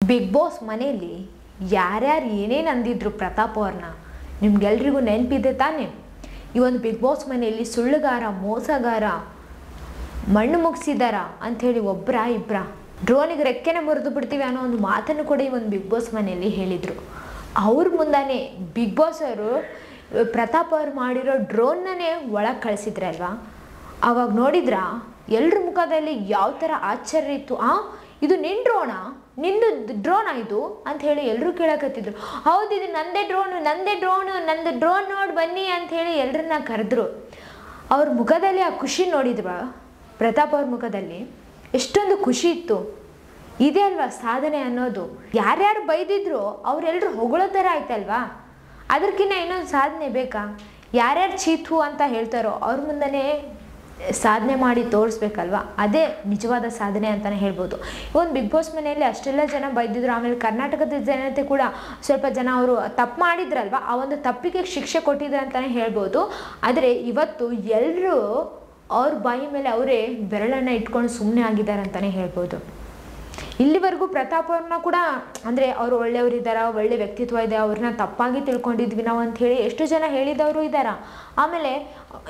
Big boss ಮನೆಯಲ್ಲಿ ಯಾರ್ಯಾರು ಏನೇನು ಅಂದಿದ್ರು ಪ್ರತಾಪ್ ಅವ್ರನ್ನ ನಿಮ್ಗೆಲ್ರಿಗೂ ನೆನಪಿದೆ ತಾನೇ. ಈ ಒಂದು ಬಿಗ್ ಬಾಸ್ ಮನೆಯಲ್ಲಿ ಸುಳ್ಳುಗಾರ, ಮೋಸಗಾರ, ಮಣ್ಣು ಮುಗಿಸಿದಾರ ಅಂಥೇಳಿ ಒಬ್ಬರ ಇಬ್ಬರ ಡ್ರೋನಿಗೆ ರೆಕ್ಕೆನೆ ಮುರಿದು ಬಿಡ್ತೀವಿ ಅನ್ನೋ ಒಂದು ಮಾತನ್ನು ಕೂಡ ಈ ಒಂದು ಬಿಗ್ ಬಾಸ್ ಮನೆಯಲ್ಲಿ ಹೇಳಿದರು. ಅವ್ರ ಮುಂದಾನೆ ಬಿಗ್ ಬಾಸ್ ಅವರು ಪ್ರತಾಪ್ ಅವ್ರು ಮಾಡಿರೋ ಡ್ರೋನ್ನನೇ ಒಳಗೆ ಕಳಿಸಿದ್ರಲ್ವಾ. ಅವಾಗ ನೋಡಿದ್ರ ಎಲ್ಲರ ಮುಖದಲ್ಲಿ ಯಾವ ಥರ ಆಶ್ಚರ್ಯ ಇತ್ತು. ಇದು ನಿನ್ನ ಡ್ರೋನಾ, ನಿಂದು ಡ್ರೋನ್ ಆಯಿತು ಅಂತ ಹೇಳಿ ಎಲ್ಲರೂ ಕೇಳಕತ್ತಿದ್ರು. ಹೌದು, ಇದು ನಂದೇ ನಂದು ಡ್ರೋನ್ ನೋಡಿ ಬನ್ನಿ ಅಂಥೇಳಿ ಎಲ್ಲರನ್ನ ಕರೆದ್ರು. ಅವ್ರ ಮುಖದಲ್ಲಿ ಆ ಖುಷಿ ನೋಡಿದ್ವ, ಪ್ರತಾಪ್ ಅವ್ರ ಮುಖದಲ್ಲಿ ಎಷ್ಟೊಂದು ಖುಷಿ ಇತ್ತು. ಇದೇ ಅಲ್ವಾ ಸಾಧನೆ ಅನ್ನೋದು. ಯಾರ್ಯಾರು ಬೈದಿದ್ರು ಅವರೆಲ್ಲರೂ ಹೊಗಳೋ ಥರ ಆಯ್ತಲ್ವಾ. ಅದಕ್ಕಿಂತ ಇನ್ನೊಂದು ಸಾಧನೆ ಬೇಕಾ? ಯಾರ್ಯಾರು ಚೀತು ಅಂತ ಹೇಳ್ತಾರೋ ಅವ್ರ ಮುಂದೆನೇ ಸಾಧನೆ ಮಾಡಿ ತೋರಿಸ್ಬೇಕಲ್ವಾ. ಅದೇ ನಿಜವಾದ ಸಾಧನೆ ಅಂತಲೇ ಹೇಳ್ಬೋದು. ಒಂದು ಬಿಗ್ ಬಾಸ್ ಮನೆಯಲ್ಲಿ ಅಷ್ಟೆಲ್ಲ ಜನ ಬೈದಿದ್ರು. ಆಮೇಲೆ ಕರ್ನಾಟಕದ ಜನತೆ ಕೂಡ ಸ್ವಲ್ಪ ಜನ ಅವರು ತಪ್ಪು ಮಾಡಿದ್ರಲ್ವ, ಆ ಒಂದು ತಪ್ಪಿಗೆ ಶಿಕ್ಷೆ ಕೊಟ್ಟಿದ್ರು ಅಂತಲೇ ಹೇಳ್ಬೋದು. ಆದರೆ ಇವತ್ತು ಎಲ್ಲರೂ ಅವ್ರ ಬಾಯಿ ಮೇಲೆ ಅವರೇ ಬೆರಳನ್ನು ಇಟ್ಕೊಂಡು ಸುಮ್ಮನೆ ಆಗಿದ್ದಾರೆ ಅಂತಲೇ ಹೇಳ್ಬೋದು. ಇಲ್ಲಿವರೆಗೂ ಪ್ರತಾಪ್ ಅವ್ರನ್ನ ಕೂಡ ಅಂದರೆ ಅವರು ಒಳ್ಳೆಯವರಿದ್ದಾರೆ, ಒಳ್ಳೆ ವ್ಯಕ್ತಿತ್ವ ಇದೆ, ಅವ್ರನ್ನ ತಪ್ಪಾಗಿ ತಿಳ್ಕೊಂಡಿದ್ವಿ ನಾವು ಅಂಥೇಳಿ ಎಷ್ಟು ಜನ ಹೇಳಿದವರು ಇದ್ದಾರೆ. ಆಮೇಲೆ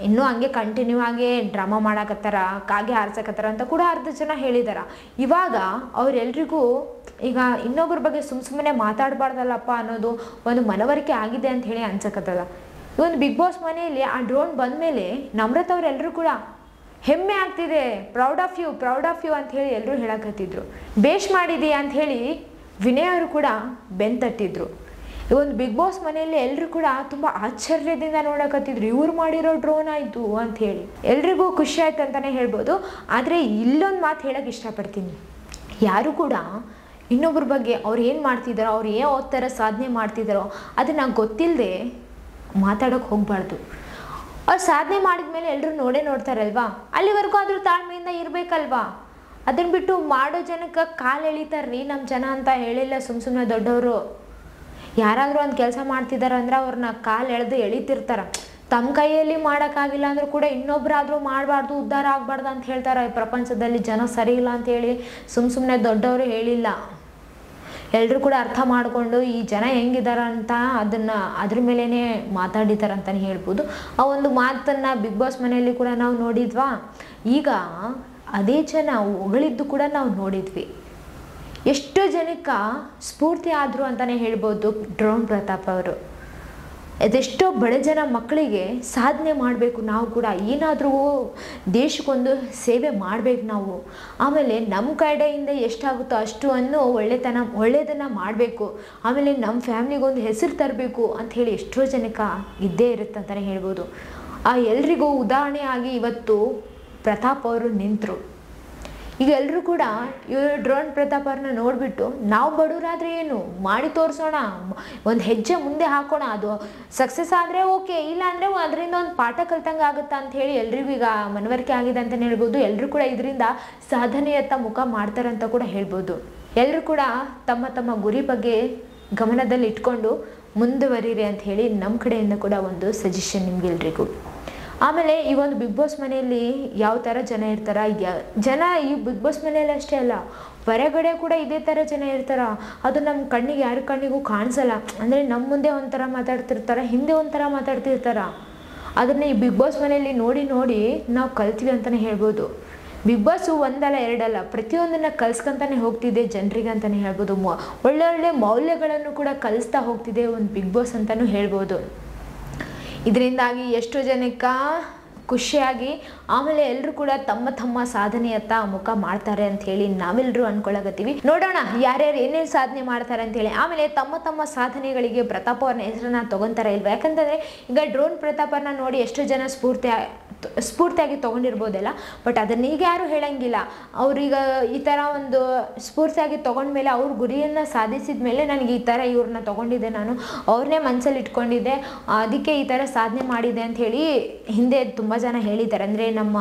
ಇನ್ನೂ ಹಂಗೆ ಕಂಟಿನ್ಯೂ ಆಗಿ ಡ್ರಾಮಾ ಮಾಡಕತ್ತಾರ, ಕಾಗೆ ಹಾರ್ಸಕತ್ತಾರ ಅಂತ ಕೂಡ ಅರ್ಧ ಜನ ಹೇಳಿದಾರ. ಇವಾಗ ಅವರೆಲ್ರಿಗೂ ಈಗ ಇನ್ನೊಬ್ಬರ ಬಗ್ಗೆ ಸುಮ್ಮನೆ ಮಾತಾಡಬಾರ್ದಲ್ಲಪ್ಪ ಅನ್ನೋದು ಒಂದು ಮನವರಿಕೆ ಆಗಿದೆ ಅಂತ ಹೇಳಿ ಅನ್ಸಕತ್ತದ. ಈ ಒಂದು ಬಿಗ್ ಬಾಸ್ ಮನೆಯಲ್ಲಿ ಆ ಡ್ರೋನ್ ಬಂದಮೇಲೆ ನಮ್ರತ ಅವರೆಲ್ಲರೂ ಕೂಡ ಹೆಮ್ಮೆ ಆಗ್ತಿದೆ, ಪ್ರೌಡ್ ಆಫ್ ಯು ಅಂತ ಹೇಳಿ ಎಲ್ಲರೂ ಹೇಳಕತ್ತಿದ್ರು. ಬೇಷ್ ಮಾಡಿದೀಯ ಅಂತ ಹೇಳಿ ವಿನಯ್ ಅವರು ಕೂಡ ಬೆಂತಟ್ಟಿದ್ರು. ಈ ಒಂದು ಬಿಗ್ ಬಾಸ್ ಮನೆಯಲ್ಲಿ ಎಲ್ಲರೂ ಕೂಡ ತುಂಬ ಆಶ್ಚರ್ಯದಿಂದ ನೋಡಕತ್ತಿದ್ರು, ಇವ್ರು ಮಾಡಿರೋ ಡ್ರೋನ್ ಆಯಿತು ಅಂಥೇಳಿ ಎಲ್ರಿಗೂ ಖುಷಿ ಆಯ್ತು ಅಂತಲೇ ಹೇಳ್ಬೋದು. ಆದರೆ ಇಲ್ಲೊಂದು ಮಾತು ಹೇಳೋಕ್ಕೆ ಇಷ್ಟಪಡ್ತೀನಿ. ಯಾರು ಕೂಡ ಇನ್ನೊಬ್ಬರ ಬಗ್ಗೆ ಅವ್ರು ಏನು ಮಾಡ್ತಿದ್ದಾರೋ, ಅವ್ರು ಯಾವ ಥರ ಸಾಧನೆ ಮಾಡ್ತಿದ್ದಾರೋ ಅದನ್ನು ಗೊತ್ತಿಲ್ಲದೆ ಮಾತಾಡೋಕ್ಕೆ ಹೋಗಬಾರ್ದು. ಅವ್ರು ಸಾಧನೆ ಮಾಡಿದ ಮೇಲೆ ಎಲ್ಲರೂ ನೋಡ್ತಾರಲ್ವಾ, ಅಲ್ಲಿವರೆಗೂ ಆದರೂ ತಾಳ್ಮೆಯಿಂದ ಇರಬೇಕಲ್ವಾ. ಅದನ್ನು ಬಿಟ್ಟು ಮಾಡೋ ಜನಕ್ಕೆ ಕಾಲು ಎಳಿತಾರ್ರಿ ನಮ್ಮ ಜನ ಅಂತ ಹೇಳಿಲ್ಲ. ಸುಮ್ಮನೆ ದೊಡ್ಡವರು ಯಾರಾದರೂ ಒಂದು ಕೆಲಸ ಮಾಡ್ತಿದ್ದಾರೆ ಅಂದರೆ ಅವ್ರನ್ನ ಕಾಲು ಎಳಿತಿರ್ತಾರೆ. ತಮ್ಮ ಕೈಯಲ್ಲಿ ಮಾಡೋಕ್ಕಾಗಿಲ್ಲ ಅಂದರೂ ಕೂಡ ಇನ್ನೊಬ್ಬರಾದರೂ ಮಾಡಬಾರ್ದು, ಉದ್ಧಾರ ಆಗಬಾರ್ದು ಅಂತ ಹೇಳ್ತಾರೆ. ಪ್ರಪಂಚದಲ್ಲಿ ಜನ ಸರಿ ಇಲ್ಲ ಅಂತೇಳಿ ಸುಮ್ಮನೆ ದೊಡ್ಡವರು ಹೇಳಿಲ್ಲ. ಎಲ್ಲರೂ ಕೂಡ ಅರ್ಥ ಮಾಡಿಕೊಂಡು ಈ ಜನ ಹೆಂಗಿದ್ದಾರೆ ಅಂತ ಅದ್ರ ಮೇಲೇ ಮಾತಾಡಿದ್ದಾರೆ ಅಂತಲೇ ಹೇಳ್ಬೋದು. ಆ ಒಂದು ಮಾತನ್ನು ಬಿಗ್ ಬಾಸ್ ಮನೆಯಲ್ಲಿ ಕೂಡ ನಾವು ನೋಡಿದ್ವಾ. ಈಗ ಅದೇ ಜನ ಹೊಗಳಿದ್ದು ಕೂಡ ನಾವು ನೋಡಿದ್ವಿ. ಎಷ್ಟು ಜನಕ್ಕೆ ಸ್ಫೂರ್ತಿ ಆದರು ಅಂತಲೇ ಹೇಳ್ಬೋದು ಡ್ರೋನ್ ಪ್ರತಾಪ್ ಅವರು. ಅದೆಷ್ಟೋ ಬಡ ಜನ ಮಕ್ಕಳಿಗೆ ಸಾಧನೆ ಮಾಡಬೇಕು, ನಾವು ಕೂಡ ಏನಾದರೂ ದೇಶಕ್ಕೊಂದು ಸೇವೆ ಮಾಡಬೇಕು ನಾವು. ಆಮೇಲೆ ನಮ್ಮ ಕಡೆಯಿಂದ ಎಷ್ಟಾಗುತ್ತೋ ಅಷ್ಟು ಒಳ್ಳೆಯದನ್ನು ಮಾಡಬೇಕು. ಆಮೇಲೆ ನಮ್ಮ ಫ್ಯಾಮ್ಲಿಗೊಂದು ಹೆಸರು ತರಬೇಕು ಅಂಥೇಳಿ ಎಷ್ಟೋ ಜನಕ್ಕೆ ಇದ್ದೇ ಇರುತ್ತೆ ಅಂತಲೇ ಹೇಳ್ಬೋದು. ಆ ಎಲ್ರಿಗೂ ಉದಾಹರಣೆ ಆಗಿ ಇವತ್ತು ಪ್ರತಾಪ್ ಅವರು ನಿಂತರು. ಈಗ ಎಲ್ಲರೂ ಕೂಡ ಇವರು ಡ್ರೋನ್ ಪ್ರತಾಪ್ ಅವ್ರನ್ನ ನೋಡಿಬಿಟ್ಟು ನಾವು ಬಡವರಾದರೆ ಏನು ಮಾಡಿ ತೋರಿಸೋಣ, ಒಂದು ಹೆಜ್ಜೆ ಮುಂದೆ ಹಾಕೋಣ, ಅದು ಸಕ್ಸಸ್ ಆದರೆ ಓಕೆ, ಇಲ್ಲ ಅಂದರೆ ಅದರಿಂದ ಒಂದು ಪಾಠ ಕಲ್ತಂಗೆ ಆಗುತ್ತಾ ಅಂತ ಹೇಳಿ ಎಲ್ರಿಗೂ ಈಗ ಮನವರಿಕೆ ಆಗಿದೆ ಅಂತಲೇ ಹೇಳ್ಬೋದು. ಎಲ್ಲರೂ ಕೂಡ ಇದರಿಂದ ಸಾಧನೆಯತ್ತ ಮುಖ ಮಾಡ್ತಾರೆ ಅಂತ ಕೂಡ ಹೇಳ್ಬೋದು. ಎಲ್ಲರೂ ಕೂಡ ತಮ್ಮ ತಮ್ಮ ಗುರಿ ಬಗ್ಗೆ ಗಮನದಲ್ಲಿ ಇಟ್ಕೊಂಡು ಮುಂದುವರಿರಿ ಅಂತ ಹೇಳಿ ನಮ್ಮ ಕಡೆಯಿಂದ ಕೂಡ ಒಂದು ಸಜೆಷನ್ ನಿಮ್ಗೆಲ್ರಿಗೂ. ಆಮೇಲೆ ಈ ಒಂದು ಬಿಗ್ ಬಾಸ್ ಮನೆಯಲ್ಲಿ ಯಾವ ಥರ ಜನ ಇರ್ತಾರ, ಜನ ಈ ಬಿಗ್ ಬಾಸ್ ಮನೆಯಲ್ಲಿ ಅಷ್ಟೇ ಅಲ್ಲ, ಹೊರಗಡೆ ಕೂಡ ಇದೇ ಥರ ಜನ ಇರ್ತಾರ. ಅದು ನಮ್ಮ ಕಣ್ಣಿಗೆ ಯಾರ ಕಣ್ಣಿಗೂ ಕಾಣಿಸಲ್ಲ. ಅಂದರೆ ನಮ್ಮ ಮುಂದೆ ಒಂಥರ ಮಾತಾಡ್ತಿರ್ತಾರೆ, ಹಿಂದೆ ಒಂಥರ ಮಾತಾಡ್ತಿರ್ತಾರ. ಅದನ್ನು ಈ ಬಿಗ್ ಬಾಸ್ ಮನೆಯಲ್ಲಿ ನೋಡಿ ನಾವು ಕಲ್ತೀವಿ ಅಂತಲೇ ಹೇಳ್ಬೋದು. ಬಿಗ್ ಬಾಸು ಒಂದಲ್ಲ ಎರಡಲ್ಲ, ಪ್ರತಿಯೊಂದನ್ನು ಕಲಿಸ್ಕೊಂತಾನೆ ಹೋಗ್ತಿದೆ ಜನರಿಗೆ ಅಂತಲೇ ಹೇಳ್ಬೋದು. ಒಳ್ಳೆ ಮೌಲ್ಯಗಳನ್ನು ಕೂಡ ಕಲಿಸ್ತಾ ಹೋಗ್ತಿದೆ ಒಂದು ಬಿಗ್ ಬಾಸ್ ಅಂತಲೂ ಹೇಳ್ಬೋದು. ಇದರಿಂದಾಗಿ ಎಷ್ಟೋ ಜನಕ್ಕೆ ಖುಷಿಯಾಗಿ ಆಮೇಲೆ ಎಲ್ಲರೂ ಕೂಡ ತಮ್ಮ ಸಾಧನೆಯತ್ತ ಮುಖ ಮಾಡ್ತಾರೆ ಅಂತ ಹೇಳಿ ನಾವೆಲ್ಲರೂ ಅನ್ಕೊಳ್ಳಕತ್ತೀವಿ. ನೋಡೋಣ ಯಾರ್ಯಾರು ಏನೇನು ಸಾಧನೆ ಮಾಡ್ತಾರೆ ಅಂತೇಳಿ. ಆಮೇಲೆ ತಮ್ಮ ಸಾಧನೆಗಳಿಗೆ ಪ್ರತಾಪ್ ಅವ್ರನ್ನ ಹೆಸರನ್ನ ತೊಗೊತಾರೆ ಇಲ್ವ. ಯಾಕಂತಂದರೆ ಈಗ ಡ್ರೋನ್ ಪ್ರತಾಪ್ ಅವ್ರನ್ನ ನೋಡಿ ಎಷ್ಟೋ ಜನ ಸ್ಫೂರ್ತಿಯಾಗಿ ತೊಗೊಂಡಿರ್ಬೋದಲ್ಲ. ಬಟ್ ಅದನ್ನ ಈಗ ಯಾರು ಹೇಳಂಗಿಲ್ಲ. ಅವ್ರೀಗ ಈ ಥರ ಒಂದು ಸ್ಫೂರ್ತಿಯಾಗಿ ತೊಗೊಂಡ್ಮೇಲೆ ಅವ್ರ ಗುರಿಯನ್ನು ಸಾಧಿಸಿದ ಮೇಲೆ ನನಗೆ ಈ ಥರ ಇವ್ರನ್ನ ತೊಗೊಂಡಿದ್ದೆ, ನಾನು ಅವ್ರನ್ನೇ ಮನಸ್ಸಲ್ಲಿ ಇಟ್ಕೊಂಡಿದ್ದೆ, ಅದಕ್ಕೆ ಈ ಥರ ಸಾಧನೆ ಮಾಡಿದೆ ಅಂಥೇಳಿ ಹಿಂದೆ ತುಂಬ ಜನ ಹೇಳಿದ್ದಾರೆ. ಅಂದರೆ ನಮ್ಮ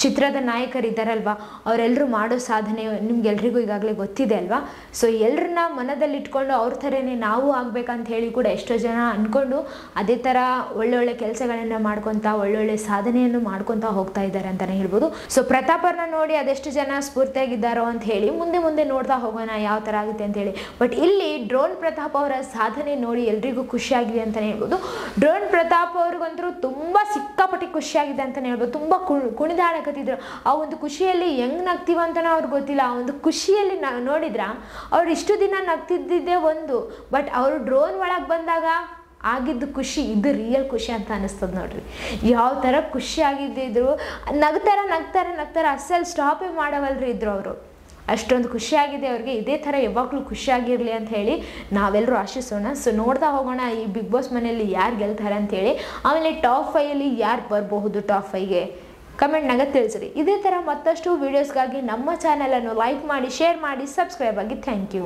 ಚಿತ್ರದ ನಾಯಕರಿದ್ದಾರಲ್ವ ಅವರೆಲ್ಲರೂ ಮಾಡೋ ಸಾಧನೆ ನಿಮ್ಗೆಲ್ರಿಗೂ ಈಗಾಗಲೇ ಗೊತ್ತಿದೆ ಅಲ್ವಾ. ಸೊ ಎಲ್ಲರನ್ನ ಮನದಲ್ಲಿಟ್ಕೊಂಡು ಅವ್ರ ಥರನೇ ನಾವು ಆಗ್ಬೇಕಂತ ಹೇಳಿ ಕೂಡ ಎಷ್ಟೋ ಜನ ಅಂದ್ಕೊಂಡು ಅದೇ ಥರ ಒಳ್ಳೊಳ್ಳೆ ಕೆಲಸಗಳನ್ನು ಮಾಡ್ಕೊತಾ ಒಳ್ಳೊಳ್ಳೆ ಸಾಧನೆಯನ್ನು ಮಾಡ್ಕೊತಾ ಹೋಗ್ತಾ ಇದ್ದಾರೆ ಅಂತಲೇ ಹೇಳ್ಬೋದು. ಸೊ ಪ್ರತಾಪ್ ಅವ್ರನ್ನ ನೋಡಿ ಅದೆಷ್ಟು ಜನ ಸ್ಫೂರ್ತಿಯಾಗಿದ್ದಾರೋ ಅಂತ ಹೇಳಿ ಮುಂದೆ ನೋಡ್ತಾ ಹೋಗೋಣ ಯಾವ ಥರ ಆಗುತ್ತೆ ಅಂತ ಹೇಳಿ. ಬಟ್ ಇಲ್ಲಿ ಡ್ರೋನ್ ಪ್ರತಾಪ್ ಅವರ ಸಾಧನೆ ನೋಡಿ ಎಲ್ರಿಗೂ ಖುಷಿಯಾಗಿದೆ ಅಂತಲೇ ಹೇಳ್ಬೋದು. ಡ್ರೋನ್ ಪ್ರತಾಪ್ ಅವ್ರಿಗಂತೂ ತುಂಬ ಸಿಕ್ಕಾಪಟ್ಟಿ ಖುಷಿಯಾಗಿದೆ ಅಂತಲೇ ಹೇಳ್ಬೋದು. ತುಂಬ ಕುಣಿದಾಡಕತ್ತಿದ್ರು. ಆ ಒಂದು ಖುಷಿಯಲ್ಲಿ ಹೆಂಗೆ ನಗ್ತೀವ ಅಂತಲೂ ಅವ್ರಿಗೆ ಗೊತ್ತಿಲ್ಲ. ಆ ಒಂದು ಖುಷಿಯಲ್ಲಿ ನೋಡಿದ್ರ ಅವ್ರು ಇಷ್ಟು ದಿನ ನಗ್ತಿದ್ದಿದ್ದೇ ಒಂದು, ಬಟ್ ಅವರು ಡ್ರೋನ್ ಒಳಗೆ ಬಂದಾಗ ಆಗಿದ್ದು ಖುಷಿ ಇದು ರಿಯಲ್ ಖುಷಿ ಅಂತ ಅನಿಸ್ತದೆ ನೋಡ್ರಿ. ಯಾವ ಥರ ಖುಷಿ ಆಗಿದ್ದಿದ್ರು ನಗ್ತಾರೆ ಅಸಲ್ ಸ್ಟಾಪೇ ಮಾಡವಲ್ರಿ ಇದ್ರು ಅವರು. ಅಷ್ಟೊಂದು ಖುಷಿಯಾಗಿದೆ ಅವ್ರಿಗೆ. ಇದೇ ಥರ ಯಾವಾಗಲೂ ಖುಷಿಯಾಗಿರಲಿ ಅಂತ ಹೇಳಿ ನಾವೆಲ್ಲರೂ ಆಶಿಸೋಣ. ಸೊ ನೋಡ್ತಾ ಹೋಗೋಣ ಈ ಬಿಗ್ ಬಾಸ್ ಮನೆಯಲ್ಲಿ ಯಾರು ಗೆಲ್ತಾರೆ ಅಂತೇಳಿ. ಆಮೇಲೆ ಟಾಪ್ 5 ಯಾರು ಬರಬಹುದು ಟಾಪ್ 5ಗೆ ಕಮೆಂಟ್ನಾಗ ತಿಳಿಸ್ರಿ. ಇದೇ ಥರ ಮತ್ತಷ್ಟು ವೀಡಿಯೋಸ್ಗಾಗಿ ನಮ್ಮ ಚಾನಲನ್ನು ಲೈಕ್ ಮಾಡಿ, ಶೇರ್ ಮಾಡಿ, ಸಬ್ಸ್ಕ್ರೈಬ್ ಆಗಿ. Thank you.